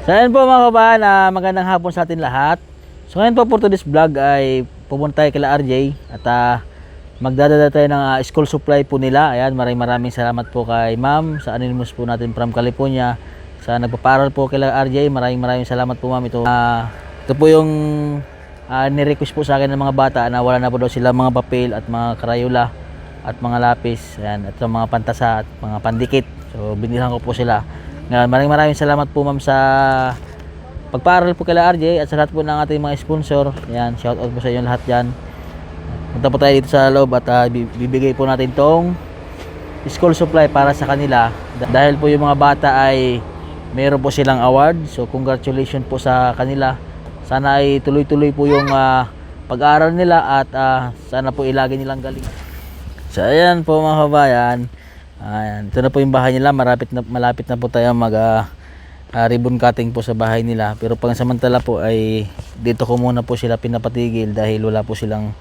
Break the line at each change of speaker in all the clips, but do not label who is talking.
So ayan po mga kabahan, magandang hapon sa atin lahat. So ngayon po for today's vlog ay pupunta tayo kila RJ at magdadala tayo ng school supply po nila. Ayan, maraming salamat po kay ma'am sa anonymous po natin from California sa nagpaparal po kila RJ. Maraming salamat po ma'am. Ito po yung ni-request po sa akin ng mga bata na wala na po daw sila mga papel at mga karayula at mga lapis, ayan, at mga pantasa at mga pandikit. So binilhan ko po sila. Ngayon, maraming salamat po ma'am sa pagpaaral po kay RJ at sa lahat po ng ating mga sponsor. Ayan, shout out po sa inyo lahat dyan. Punta po tayo dito sa loob at bibigay po natin tong school supply para sa kanila. Dahil po yung mga bata ay meron po silang award. So congratulations po sa kanila. Sana ay tuloy-tuloy po yung pag-aaral nila at sana po ilagay nilang galing. So ayan po mga kabayan. Ayan, ito na po yung bahay nila. Malapit na po tayo mag ribbon cutting po sa bahay nila. Pero pang samantala po ay dito ko muna po sila pinapatigil dahil wala po silang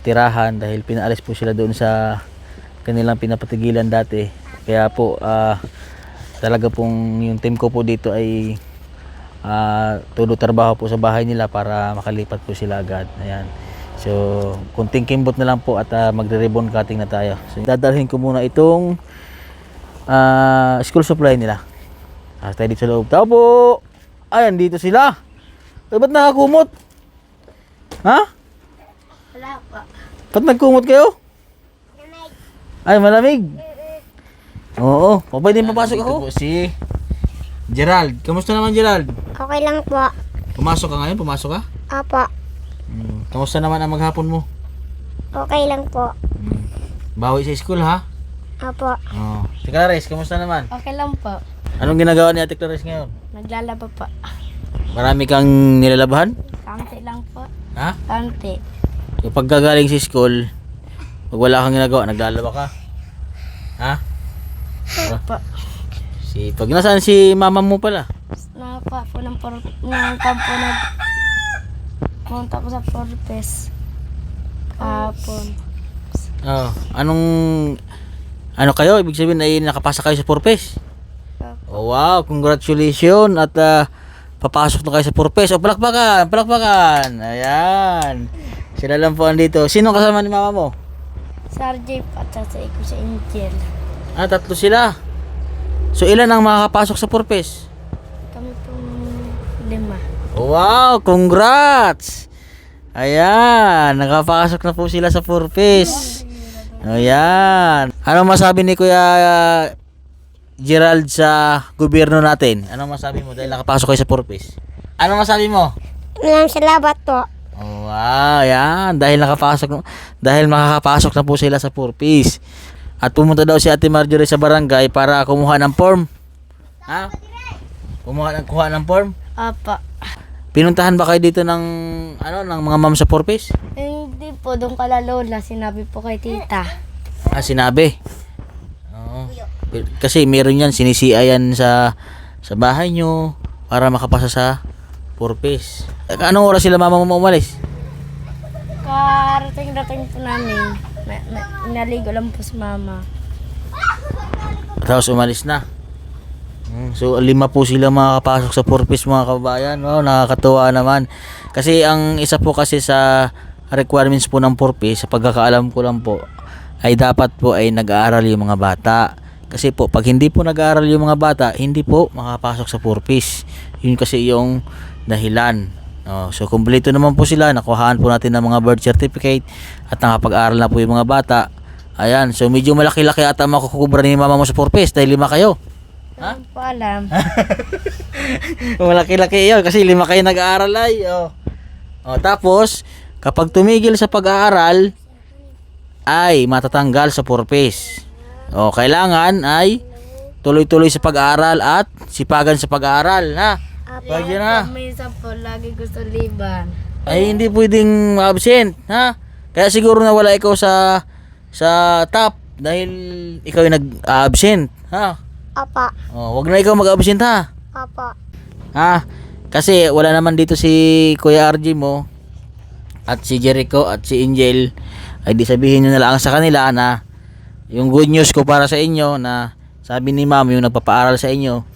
tirahan, dahil pinaalis po sila doon sa kanilang pinapatigilan dati. Kaya po talaga pong yung team ko po dito ay todo trabaho po sa bahay nila para makalipat po sila agad. Ayan. So, kunting kimbot na lang po at magre-ribbon cutting na tayo. So, dadalhin ko muna itong school supply nila. Tayo dito sa loob. Tao po! Ayan, dito sila. Ay, ba't nakakumot? Ha?
Wala po.
Ba't nagkumot kayo?
Malamig.
Ay, malamig. Oo. Pwede papasok ako? Ito po si Gerald. Kamusta naman, Gerald?
Okay lang po.
Pumasok ka ngayon? Pumasok ka?
Opo.
Kamusta naman ang maghapon mo?
Okay lang po.
Bawi sa school, ha?
Opo.
Oo. Si Clarice, kamusta naman?
Okay lang po.
Anong ginagawa ni Ate Clarice ngayon?
Naglalaba po.
Marami kang nilalabahan?
Kaunti lang po.
Ha?
Kaunti.
So, pagkagaling sa school, pag wala kang ginagawa, naglalaba ka? Ha?
Opo.
Pag nasaan si mama mo pala?
Napa po ng kampo pumunta ko sa Forpes. Kahapon.
Oh, ano kayo? Ibig sabihin ay nakapasa kayo sa Forpes? Oh, wow, congratulations at papasok na kayo sa Forpes. Oh, palakpakan. Ayan. Sila lang po andito. Sino kasama ni mama mo?
Sa RJ pa at sa Iko sa Angel.
Tatlo sila. So ilan ang makakapasok sa Forpes?
Kami pong 5.
Wow, congrats! Ayan, nakapasok na po sila sa Forpes. Ayan. Anong masabi ni Kuya Gerald sa gobyerno natin? Anong masabi mo dahil nakapasok kayo sa Forpes? Anong masabi mo?
Maraming salamat po.
Oh, wow, ayan. Dahil makakapasok na po sila sa Forpes. At pumunta daw si Ate Marjorie sa barangay para kumuha ng form. Ha? Kuha ng form?
Opo.
Pinuntahan ba kayo dito ng mga ma'am sa Forpes?
Hindi po, doon kala lola, sinabi po kay tita.
Sinabi. Oo. Kasi meron yan, sinisiya yan sa bahay nyo para makapasa sa Forpes. Anong oras sila mama mo umalis?
Karating po namin. Naligo lang po si mama.
Tapos umalis na. So 5 po sila makakapasok sa Forpes mga kabayan. Wow, nakakatuwa naman. Kasi ang isa po kasi sa requirements po ng Forpes, sa pagkakaalam ko lang po, ay dapat po ay nag-aaral yung mga bata. Kasi po pag hindi po nag-aaral yung mga bata, hindi po makapasok sa Forpes. Yun kasi yung dahilan. So kumpleto naman po sila, nakuhaan po natin ng mga birth certificate at nakapag-aaral na po yung mga bata. Ayan, so medyo malaki-laki ata makukubra ni mama mo sa Forpes dahil 5 kayo. Ha?
Hindi po alam.
Malaki-laki yun kasi 5 kayo nag-aaral ay. Tapos, kapag tumigil sa pag-aaral, ay matatanggal sa Forpes. Kailangan ay tuloy-tuloy sa pag-aaral at sipagan sa pag-aaral. Ha? Pwede na.
Minsan po, lagi gusto liban.
Ay, hindi pwedeng absent. Ha? Kaya siguro nawala ikaw sa top dahil ikaw yung nag-absent. Ha?
Apa.
Wag na ikaw mag-absent ha.
Apa.
Ha? Kasi wala naman dito si Kuya RJ mo at si Jericho at si Angel. Ay di sabihin nyo na lang sa kanila na yung good news ko para sa inyo na sabi ni ma'am yung nagpapaaral sa inyo,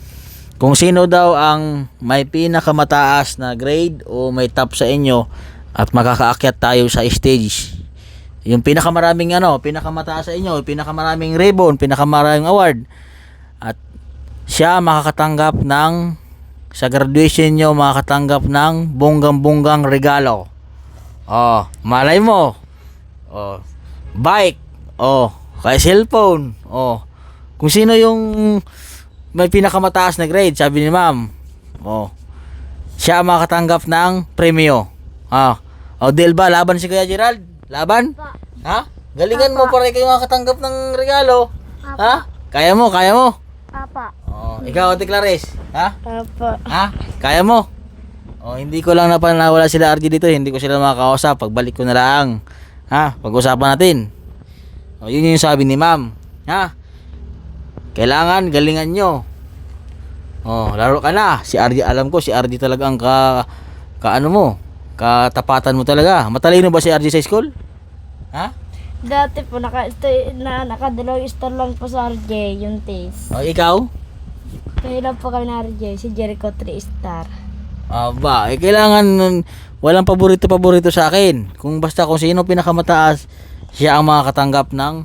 kung sino daw ang may pinakamataas na grade o may top sa inyo at makakaakyat tayo sa stage. Yung pinakamaraming pinakamataas sa inyo, pinakamaraming ribbon, pinakamaraming award. At siya makakatanggap ng sa graduation nyo, makakatanggap ng bonggang-bonggang regalo. Oh, malay mo. Oh, bike. Oh, kaya cellphone. Oh, kung sino yung may pinakamataas na grade, sabi ni ma'am. Oh, siya makakatanggap ng premyo. Oh, deal ba? Laban si Kuya Gerald? Laban? Ha? Galingan mo para kayo makakatanggap ng regalo. Ha? Kaya mo, kaya mo.
Apa.
Oh, ikaw, Ate Clarice. Ha?
Apa.
Ha? Kaya mo? Oh, hindi ko lang nawala sila RG dito, hindi ko sila makakausap. Pagbalik ko na lang. Ha? Pag-usapan natin. Oh, yun yung sabi ni ma'am. Ha? Kailangan galingan nyo. Oh, laro ka na. Si RG, alam ko, si RG talaga ang katapatan mo talaga. Matalino ba si RG sa school? Ha?
Dati po, nakadalawang star lang po sa RJ, yung taste.
Oh, ikaw?
Kailan po kami na RJ, si Jericho 3 star.
Kailangan walang paborito sa akin. Kung sino pinakamataas, siya ang makakatanggap ng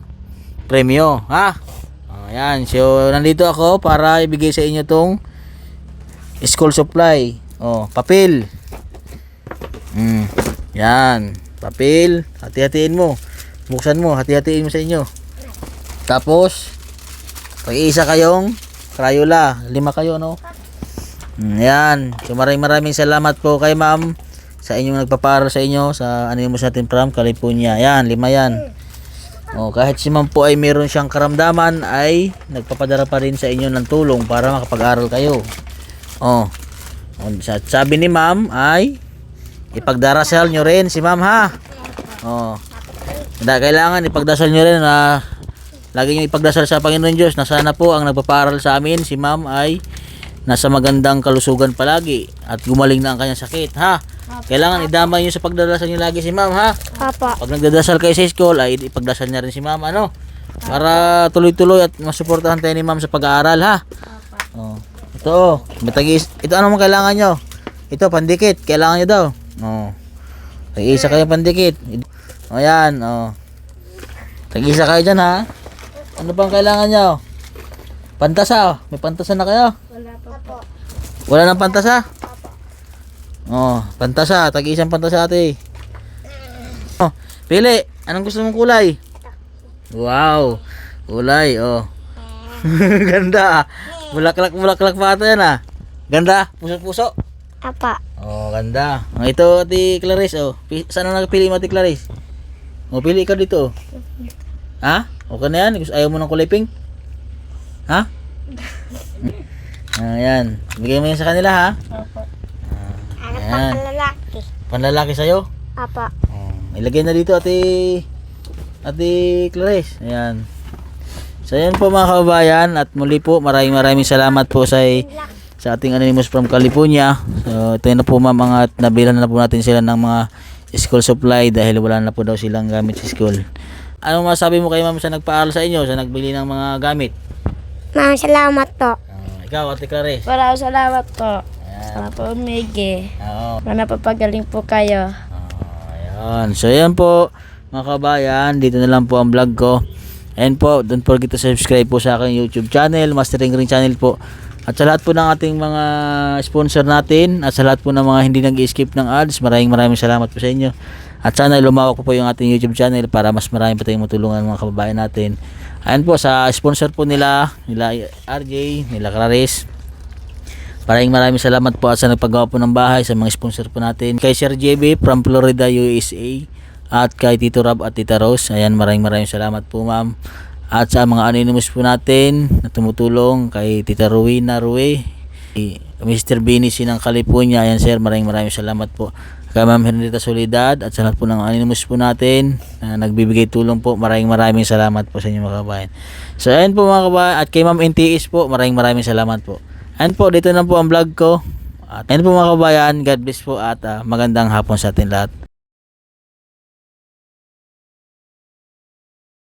premyo, ha? Ayan, so nandito ako para ibigay sa inyo tong school supply. Oh, papel. Yan, papel. Hati-hatiin mo. Buksan mo, hati-hatiin mo sa inyo. Tapos, pag-iisa kayong Crayola. 5 kayo, no? Yan. So maraming salamat po kay ma'am sa inyong nagpaparal sa inyo sa Anonymous natin from California. Yan, 5 yan. Oh, kahit si ma'am po ay meron siyang karamdaman ay nagpapadala pa rin sa inyo ng tulong para makapag-aral kayo. Oh. Sabi ni ma'am ay ipagdarasal nyo rin si ma'am, ha. Oh. Kailangan ipagdasal nyo rin na lagi nyo ipagdasal sa Panginoon Diyos na sana po ang nagpaparal sa amin si ma'am ay nasa magandang kalusugan palagi at gumaling na ang kanyang sakit, ha. Kailangan idamay nyo sa pagdadasal nyo lagi si ma'am, ha.
Apa.
Pag nagdadasal kayo sa school ay ipagdasal niya rin si ma'am, para tuloy-tuloy at masuportahan tayo ni ma'am sa pag-aaral, ha. Oh. Ito, matagis. Ito ano mo kailangan nyo? Ito, pandikit. Kailangan nyo daw. Oh. Tag-isa kayo pandikit. O yan, tag-isa kayo dyan, ha. Ano bang kailangan nyo? Pantasa, may pantasa na kayo?
Wala pa po.
Wala nang pantasa? Pantasa, tag-isang pantasa ate. Pili, anong gusto mong kulay? Wow, kulay, Ganda. Bulaklak pa ata yan, Ganda, puso-puso.
Apa.
Ganda. Ito, Ate Clarice, saan ang nagpili mo, Ate Clarice? Pili ka dito. Ha? Okay na yan? Ayaw mo ng kulay pink? Ha? Ayan. Bigay mo yan sa kanila, ha?
Apa.
Ayan.
Panlalaki.
Panlalaki sa'yo?
Apa.
Ilagay na dito, Ate Clarice. Ayan. So, ayan po mga kababayan. At muli po, maraming salamat po sa ating Anonymous from California. So, ito na po mga nabilan na po natin sila ng mga school supply dahil wala na po daw silang gamit sa school. Anong masabi mo kay ma'am sa nagpaaral sa inyo, sa nagbili ng mga gamit?
Maraming salamat po.
Ikaw, Ate Clarice.
Maraming salamat po. Sana po umigi. Sana po pagaling po kayo.
Ayan. So, ayan po mga kabayan. Dito na lang po ang vlog ko. Ayan po, don't forget to subscribe po sa aking YouTube channel, Mastering Ring channel po. At sa lahat po ng ating mga sponsor natin at sa lahat po ng mga hindi nag-skip ng ads, maraming salamat po sa inyo. At sana lumawak po yung ating YouTube channel para mas marami pa tayong matulungan mga kababayan natin. Ayan po, sa sponsor po nila RJ, nila Clarice. Maraming salamat po at sa nagpagawa po ng bahay sa mga sponsor po natin. Kay Sir JB from Florida, USA. At kay Tito Rob at Tita Rose. Ayan, maraming salamat po ma'am. At sa mga anonymous po natin na tumutulong kay Tita Rowena Rue, Mr. Binici ng California. Ayan sir, maraming salamat po. Kay Ma'am Henrietta Soledad at sa lahat po ng anonymous po natin na nagbibigay tulong po. Maraming salamat po sa inyo mga kabayan. So ayan po mga kabayan. At kay Ma'am NTS po, maraming salamat po. Ayan po, dito na po ang vlog ko. At ayan po mga kabayan, God bless po at magandang hapon sa atin lahat.